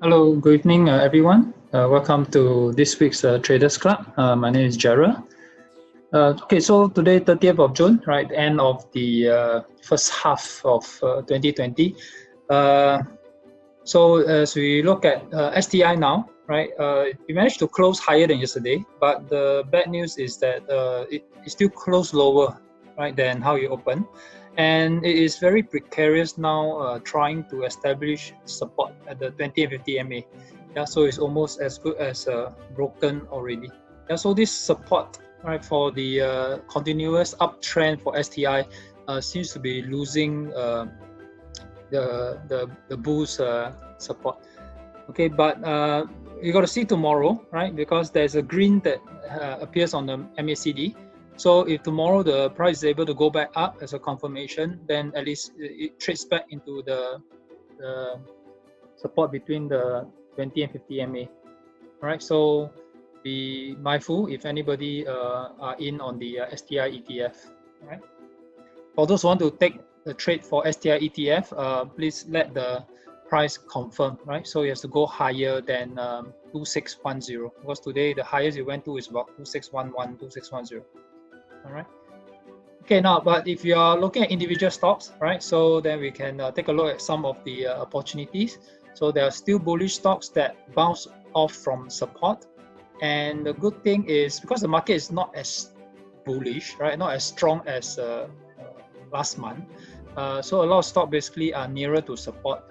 Hello, good evening, everyone. Welcome to this week's Traders Club. My name is Gerald. Okay, so today, 30th of June, right, end of the first half of 2020. So as we look at STI now, right, we managed to close higher than yesterday, but the bad news is that it still closed lower, right, than how you opened. And it is very precarious now, trying to establish support at the 20 and 50 MA. Yeah, so it's almost as good as broken already. Yeah, so this support, right, for the continuous uptrend for STI seems to be losing the bull's support. Okay, but you got to see tomorrow, right? Because there's a green that appears on the MACD. So if tomorrow the price is able to go back up as a confirmation, then at least it trades back into the support between the 20 and 50 MA. All right, so be mindful if anybody are in on the STI ETF. All right. For those who want to take the trade for STI ETF, please let the price confirm, right? So it has to go higher than 2610, because today the highest it went to is about 2611, 2610. All right. Okay, now, but if you are looking at individual stocks, right, so then we can take a look at some of the opportunities. So there are still bullish stocks that bounce off from support. And the good thing is, because the market is not as bullish, right, not as strong as last month, so a lot of stocks basically are nearer to support.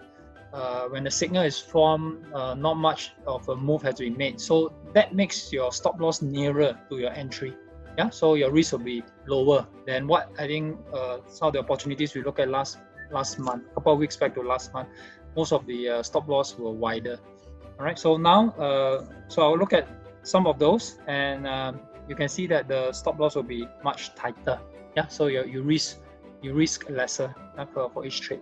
When the signal is formed, not much of a move has been made. So that makes your stop loss nearer to your entry. Yeah, so your risk will be lower than what I think some of the opportunities we looked at last month, a couple of weeks back to last month. Most of the stop loss were wider. All right, so now, so I'll look at some of those, and you can see that the stop loss will be much tighter. Yeah, so you risk lesser for each trade.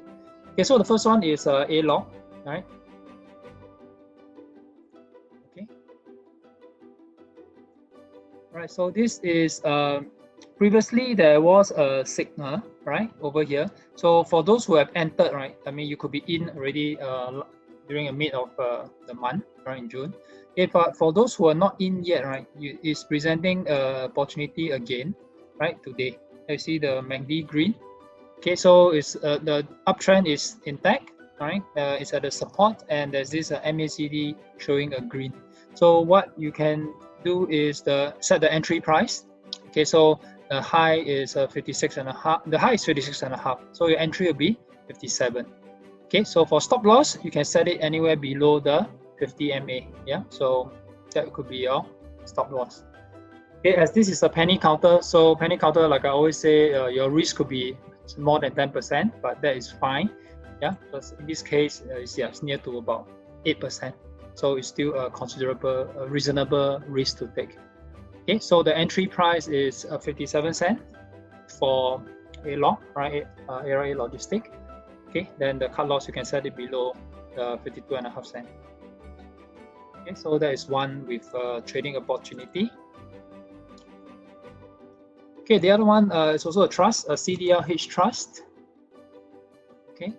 Okay, so the first one is A-Log, right? Okay. Right, so this is previously there was a signal, right, over here. So for those who have entered, right, I mean, you could be in already during the mid of the month, right, in June. If for those who are not in yet, right, is presenting opportunity again, right, today. You see the MACD green. Okay, so it's the uptrend is intact, right? It's at the support, and there's this MACD showing a green. So what you can do is set the entry price. Okay, so the high is 56.5. The high is 56.5. So your entry will be 57. Okay, so for stop loss, you can set it anywhere below the 50 MA. Yeah, so that could be your stop loss. Okay, as this is a penny counter, so penny counter, like I always say, your risk could be more than 10%, but that is fine. Yeah, because in this case, it's near to about 8%. So it's still a considerable, reasonable risk to take. Okay, so the entry price is 57 cents for A-Log, right? ARA Logistic. Okay, then the cut loss, you can set it below 52.5 cents. Okay, so that is one with trading opportunity. Okay, the other one is also a trust, a CDLH trust. Okay,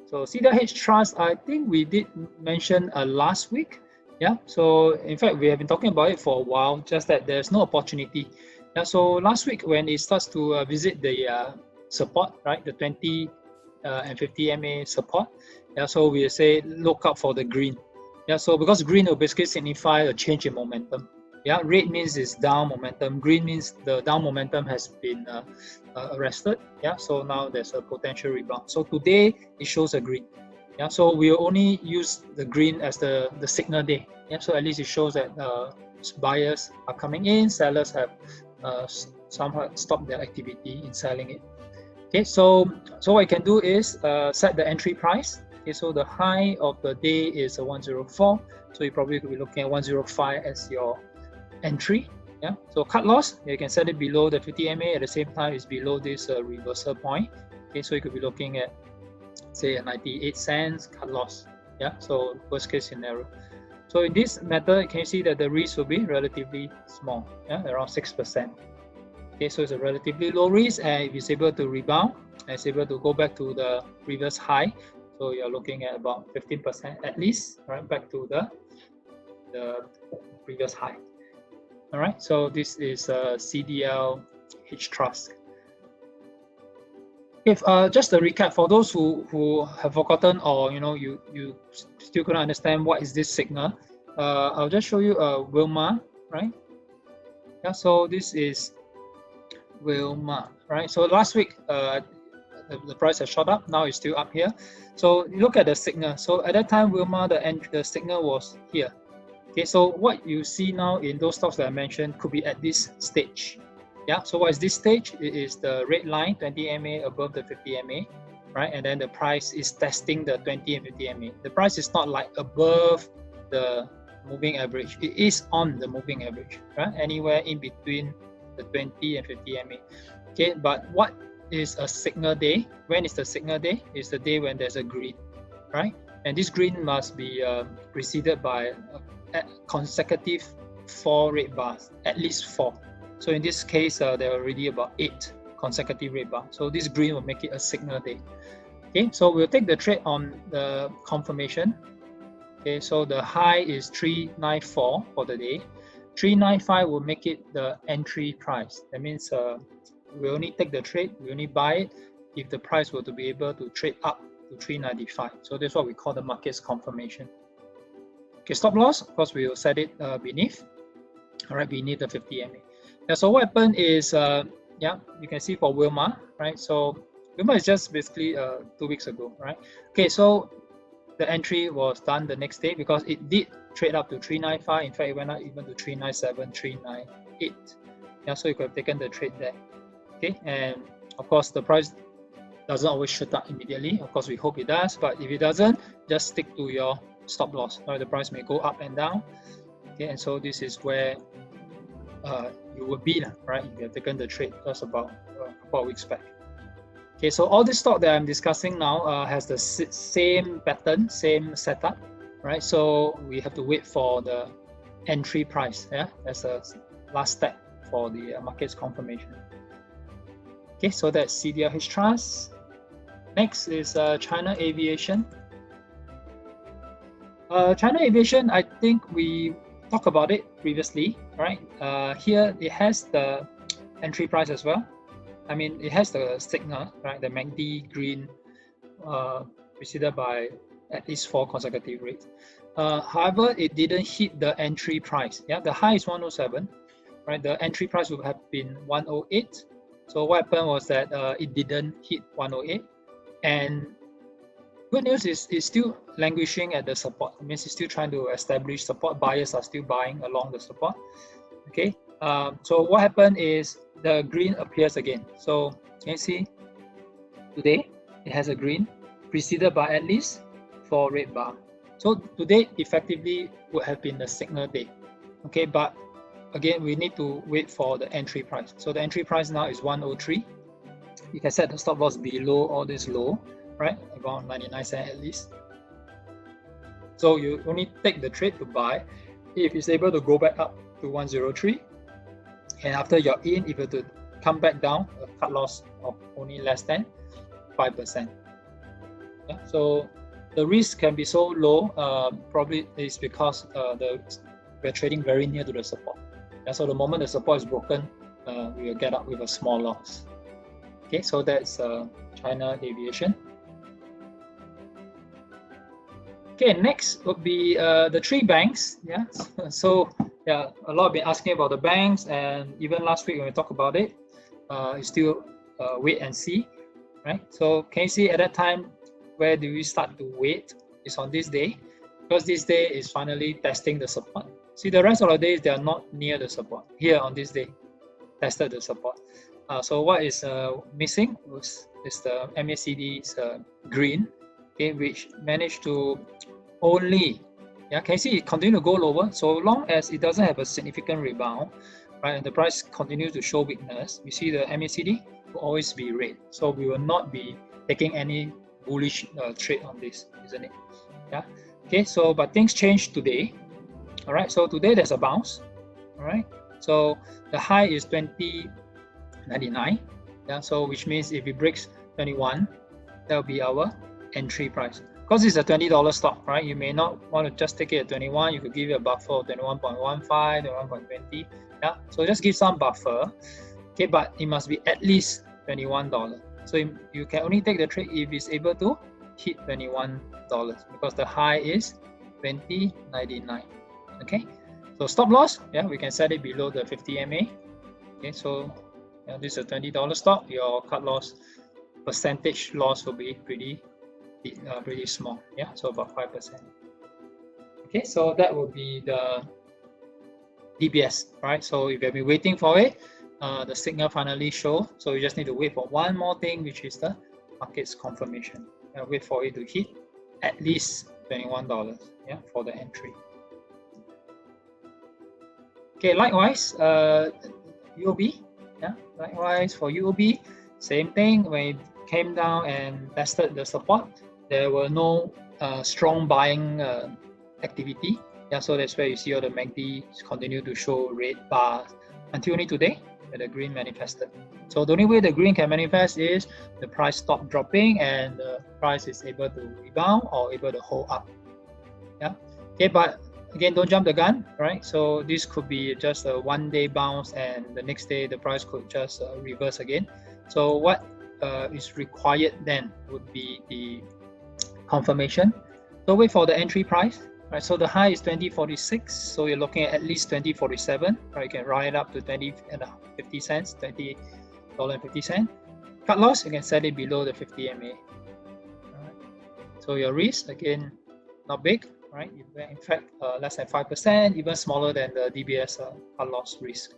so CDLH trust, I think we did mention last week. Yeah, so in fact, we have been talking about it for a while, just that there's no opportunity. Yeah, so last week when it starts to visit the support, right, the 20 and 50 MA support, yeah, so we say look out for the green. Yeah, so because green will basically signify a change in momentum. Yeah, red means it's down momentum. Green means the down momentum has been arrested. Yeah, so now there's a potential rebound. So today it shows a green. Yeah, so we'll only use the green as the signal day. Yeah, so at least it shows that buyers are coming in, sellers have somehow stopped their activity in selling it. Okay, so what you can do is set the entry price. Okay, so the high of the day is 104. So you probably could be looking at 105 as your entry. Yeah, so cut loss, you can set it below the 50 MA. At the same time, it's below this reversal point. Okay, so you could be looking at, say, a 98 cents cut loss. Yeah, so worst case scenario. So in this method, can you see that the risk will be relatively small, yeah, around 6%. Okay, so it's a relatively low risk, and if it's able to rebound, and it's able to go back to the previous high, So you're looking at about 15% at least, right, back to the previous high. All right, so this is CDL H Trust. If just a recap for those who have forgotten, or you still couldn't understand what is this signal, I'll just show you Wilmar, right? Yeah, so this is Wilmar, right? So last week the price has shot up, now it's still up here. So you look at the signal. So at that time Wilmar, the signal was here. Okay, so what you see now in those stocks that I mentioned could be at this stage. Yeah, so what is this stage? It is the red line, 20 MA above the 50 MA, right? And then the price is testing the 20 and 50 MA. The price is not like above the moving average. It is on the moving average, right? Anywhere in between the 20 and 50 MA. Okay, but what is a signal day? When is the signal day? It's the day when there's a green, right? And this green must be preceded by consecutive 4 red bars, at least 4. So in this case, there are already about 8 consecutive red bars. So this green will make it a signal day. Okay, so we'll take the trade on the confirmation. Okay, so the high is 394 for the day. 395 will make it the entry price. That means we only take the trade, we only buy it if the price were to be able to trade up to 395. So that's what we call the market's confirmation. Okay, stop loss, of course, we will set it beneath, all right, beneath the 50 MA. Yeah, so what happened is, yeah, you can see for Wilmar, right? So Wilmar is just basically 2 weeks ago, right? Okay, so the entry was done the next day because it did trade up to 395. In fact, it went up even to 397, 398. Yeah, so you could have taken the trade there. Okay, and of course, the price doesn't always shoot up immediately. Of course, we hope it does, but if it doesn't, just stick to your stop loss. Right? The price may go up and down. Okay, and so this is where you would be, right? If you have taken the trade just about a couple of weeks back. Okay, so all this stock that I'm discussing now has the same pattern, same setup, right? So we have to wait for the entry price. Yeah, as a last step for the market's confirmation. Okay, so that's CDLH Trust. Next is China Aviation. China Aviation, I think we talked about it previously, right? Here it has the entry price as well. I mean, it has the signal, right? The MACD green preceded by at least 4 consecutive rates. However, it didn't hit the entry price. Yeah, the high is 107, right? The entry price would have been 108. So what happened was that it didn't hit 108, and good news is it's still languishing at the support. It means it's still trying to establish support. Buyers are still buying along the support. Okay. So what happened is the green appears again. So you can see today it has a green preceded by at least 4 red bar. So today effectively would have been the signal day. Okay, but again we need to wait for the entry price. So the entry price now is 103. You can set the stop loss below all this low, right? About 99 cents at least. So you only take the trade to buy if it's able to go back up to 103. And after you're in, if you to come back down, a cut loss of only less than 5%. Yeah, so the risk can be so low, probably is because we're trading very near to the support. Yeah, so the moment the support is broken, we will get up with a small loss. Okay, so that's China Aviation. Okay, next would be the 3 banks. Yeah, so yeah, a lot have been asking about the banks, and even last week when we talked about it, it's still wait and see, right? So can you see at that time where do we start to wait? It's on this day, because this day is finally testing the support. See, the rest of the days they are not near the support. Here on this day, tested the support. So what is missing is the MACD's green, okay, which managed to only, yeah, can you see it continue to go lower? So long as it doesn't have a significant rebound, right, and the price continues to show weakness, we see the MACD will always be red. So we will not be taking any bullish trade on this, isn't it? Yeah. Okay. So but things changed today. All right. So today there's a bounce. All right. So the high is 20.99. Yeah. So which means if it breaks 21, that will be our entry price. Because it's a $20 stock, right? You may not want to just take it at 21. You could give it a buffer of 21.15, 21.20. Yeah, so just give some buffer. Okay, but it must be at least $21. So you can only take the trade if it's able to hit $21 because the high is $20.99. Okay, so stop loss, yeah, we can set it below the 50 MA. Okay, so yeah, this is a $20 stock. Your cut loss percentage loss will be pretty small, yeah, so about 5%. Okay, so that would be the DBS, right? So if you've been waiting for it, the signal finally show. So you just need to wait for one more thing, which is the market's confirmation. Wait for it to hit at least $21, yeah, for the entry. Okay, likewise, UOB, yeah, likewise for UOB, same thing. When it came down and tested the support, there were no strong buying activity. Yeah, so that's where you see all the MACD continue to show red bars until only today that the green manifested. So the only way the green can manifest is the price stop dropping and the price is able to rebound or able to hold up. Yeah. Okay, but again, don't jump the gun, right? So this could be just a one-day bounce, and the next day the price could just reverse again. So what is required then would be the confirmation. So wait for the entry price. Right, so the high is 20.46, so you're looking at least 20.47. Right, you can round it up to 20.50 cents, $20.50. Cut loss, you can set it below the 50 MA. Right. So your risk, again, not big, right? In fact, less than 5%, even smaller than the DBS cut loss risk.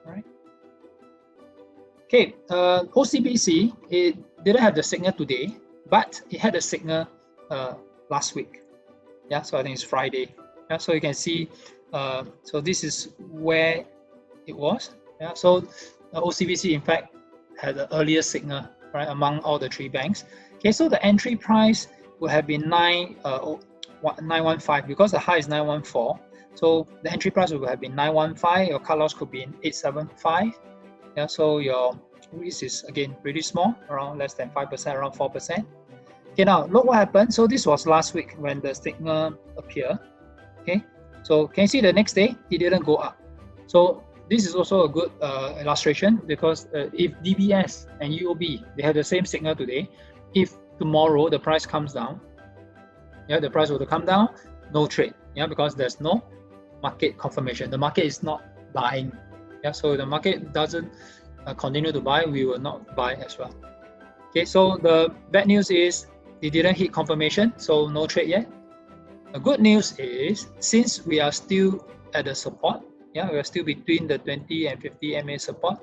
All right. Okay, OCBC, it didn't have the signal today, but it had a signal last week. Yeah, so I think it's Friday. Yeah, so you can see, so this is where it was. Yeah, so OCBC in fact had the earliest signal, right, among all the three banks. Okay, so the entry price would have been 915 because the high is 914. So the entry price would have been 915. Your cut loss could be in 875. Yeah, so your risk is again pretty small, around less than 5%, around 4%. Okay, now look what happened. So this was last week when the signal appeared. Okay, so can you see the next day it didn't go up. So this is also a good illustration because if DBS and UOB, they have the same signal today, if tomorrow the price comes down, yeah, the price will come down, no trade, yeah, because there's no market confirmation. The market is not buying, yeah, so the market doesn't continue to buy, we will not buy as well. Okay, so the bad news is they didn't hit confirmation, so no trade yet. The good news is, since we are still at the support, yeah, we are still between the 20 and 50 MA support,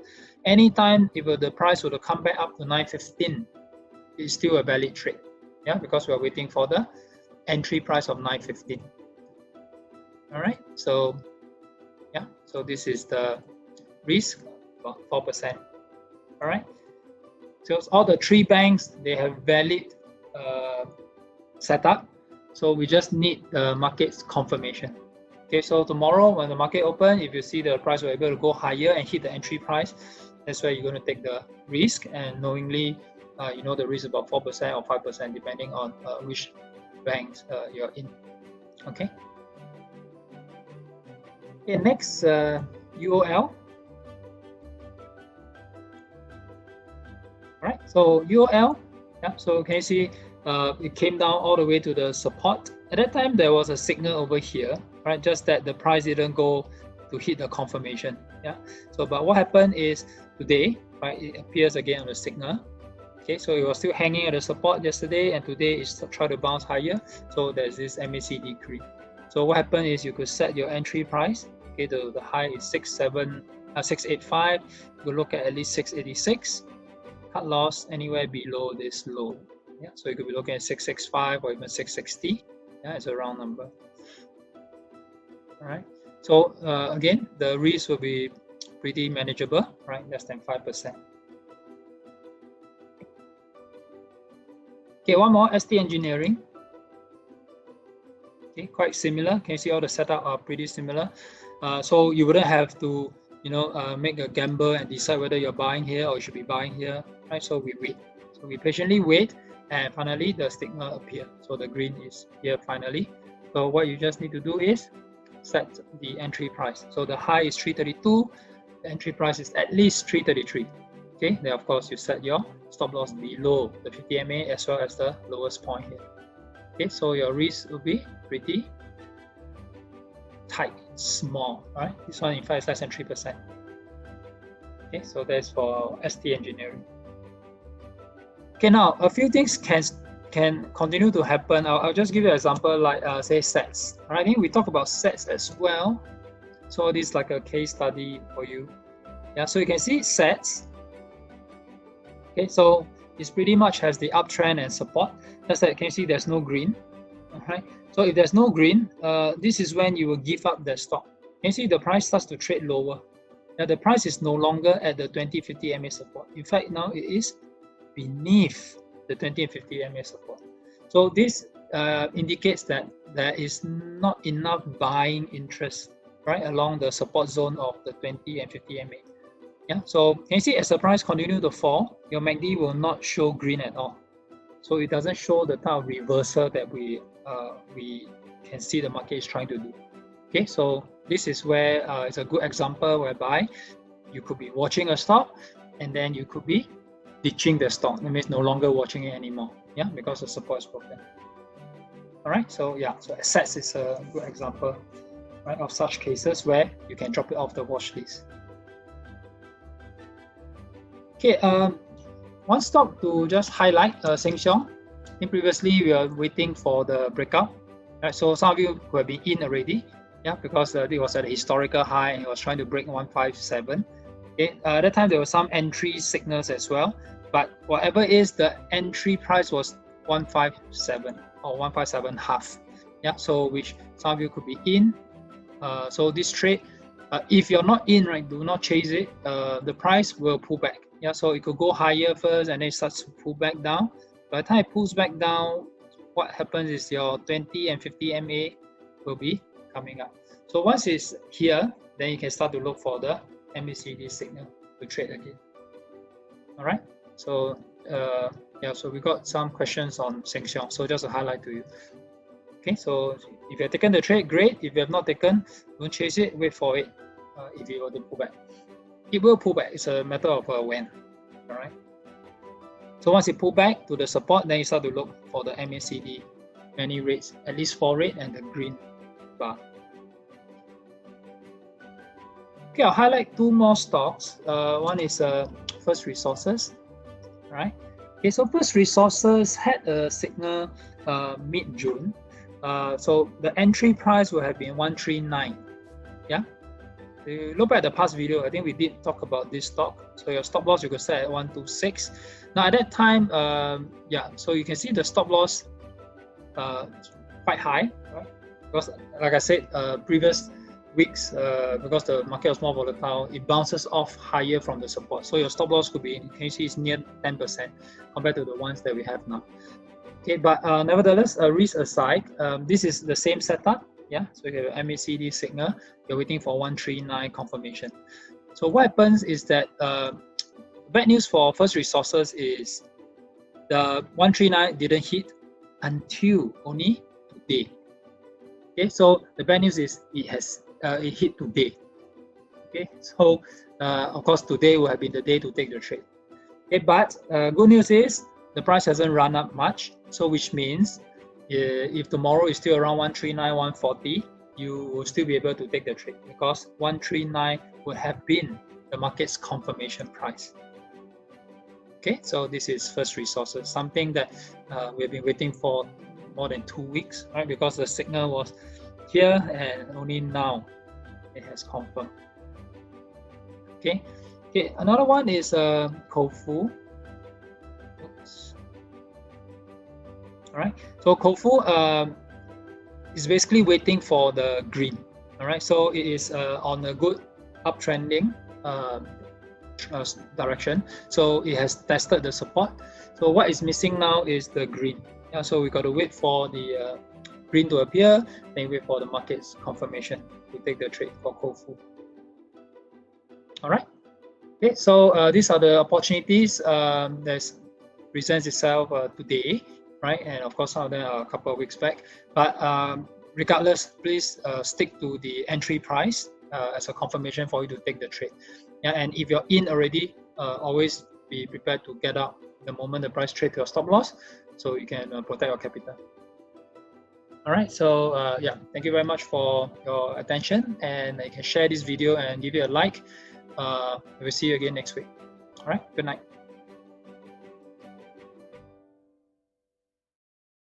anytime if the price were to come back up to 915, it's still a valid trade, yeah, because we are waiting for the entry price of 915. All right, so yeah, so this is the risk, about 4%. All right, so all the three banks, they have valid setup, so we just need the market's confirmation. Okay, so tomorrow when the market open, if you see the price will able to go higher and hit the entry price, that's where you're going to take the risk, and knowingly you know the risk about 4% or 5% depending on which banks you're in. Okay. Okay, next UOL. All right, so UOL, yeah, so can you see it came down all the way to the support. At that time there was a signal over here, right, just that the price didn't go to hit the confirmation. Yeah, so but what happened is today, right, it appears again on the signal. Okay, so it was still hanging at the support yesterday, and today it's trying to bounce higher, so there's this MACD decrease. So what happened is you could set your entry price. Okay, the high is 685. You look at least 686. Cut loss anywhere below this low. Yeah, so you could be looking at 665 or even 660. Yeah, it's a round number. All right. So again, the risk will be pretty manageable, right? Less than 5%. Okay, one more, ST Engineering. Okay, quite similar. Can you see all the setup are pretty similar? So you wouldn't have to, you know, make a gamble and decide whether you're buying here or you should be buying here, right? So we wait. So we patiently wait and finally the signal appear. So the green is here finally. So what you just need to do is set the entry price. So the high is 332, the entry price is at least 333. Okay, then of course you set your stop loss below the 50 MA as well as the lowest point here. Okay, so your risk will be pretty tight, small, right? This one in fact is less than 3%. Okay, so that's for ST engineering. Okay, now a few things can continue to happen. I'll just give you an example, like say sets. All right, I think we talk about sets as well. So this is like a case study for you. Yeah, so you can see sets. Okay, so it pretty much has the uptrend and support. Just that you can see there's no green. All right, so if there's no green, this is when you will give up the stock. You can see the price starts to trade lower. Now the price is no longer at the 20-50 MA support. In fact, now it is beneath the 20 and 50 MA support. So this indicates that there is not enough buying interest right along the support zone of the 20 and 50 MA. Yeah, so can you see as the price continue to fall, your MACD will not show green at all. So it doesn't show the type of reversal that we can see the market is trying to do. Okay, so this is where it's a good example whereby you could be watching a stock and then you could be ditching the stock. That means no longer watching it anymore. Yeah, because the support is broken. All right, so yeah, so assets is a good example, right, of such cases where you can drop it off the watch list. Okay, one stock to just highlight, Sheng Siong. I think previously we were waiting for the breakout. Right, so some of you who have been in already, yeah, because it was at a historical high and it was trying to break 157. Okay, at that time there were some entry signals as well, but whatever is the entry price was 157 or 157.5. Yeah, so which some of you could be in. So this trade, if you're not in, right, do not chase it. The price will pull back. Yeah, so it could go higher first and then it starts to pull back down. By the time it pulls back down, what happens is your 20 and 50 MA will be coming up. So once it's here, then you can start to look for the MACD signal to trade again. All right. So yeah, so we got some questions on Sheng Siong. So just a highlight to you. Okay. So if you have taken the trade, great. If you have not taken, don't chase it. Wait for it. If you were to pull back, it will pull back. It's a matter of when. All right. So once it pull back to the support, then you start to look for the MACD, many rates, at least 4 rate and the green bar. Okay, I'll highlight 2 more stocks. One is First Resources, right? Okay, so First Resources had a signal mid-June. So the entry price would have been 139. Yeah. If you look at the past video, I think we did talk about this stock. So your stop loss you could set at 126. Now at that time, yeah, so you can see the stop loss quite high, right? Because like I said, previous weeks, because the market was more volatile, it bounces off higher from the support. So your stop loss could be, can you see, it's near 10% compared to the ones that we have now. Okay, but nevertheless, risk aside, this is the same setup. Yeah, so you have an MACD signal, you're waiting for 139 confirmation. So what happens is that bad news for First Resources is the 139 didn't hit until only today. Okay, so the bad news is it hit today. Okay, so of course today will have been the day to take the trade. Okay, but good news is the price hasn't run up much, so which means if tomorrow is still around 139, 140, you will still be able to take the trade because 139 would have been the market's confirmation price. Okay, so this is First Resources, something that we've been waiting for more than 2 weeks, right? Because the signal was here and only now it has confirmed. Okay, okay. Another one is Kofu. Oops. All right, so Kofu is basically waiting for the green. All right, so it is on a good uptrending direction. So it has tested the support. So what is missing now is the green. Yeah, so we got to wait for the green to appear, then wait for the market's confirmation to take the trade for Kofu. All right. Okay, so these are the opportunities. There's presents itself today, right? And of course, some of them are a couple of weeks back. But regardless, please stick to the entry price as a confirmation for you to take the trade. Yeah, and if you're in already, always be prepared to get out the moment the price trade to your stop loss, so you can protect your capital. All right, so yeah, thank you very much for your attention, and you can share this video and give it a like. We'll see you again next week. All right, good night.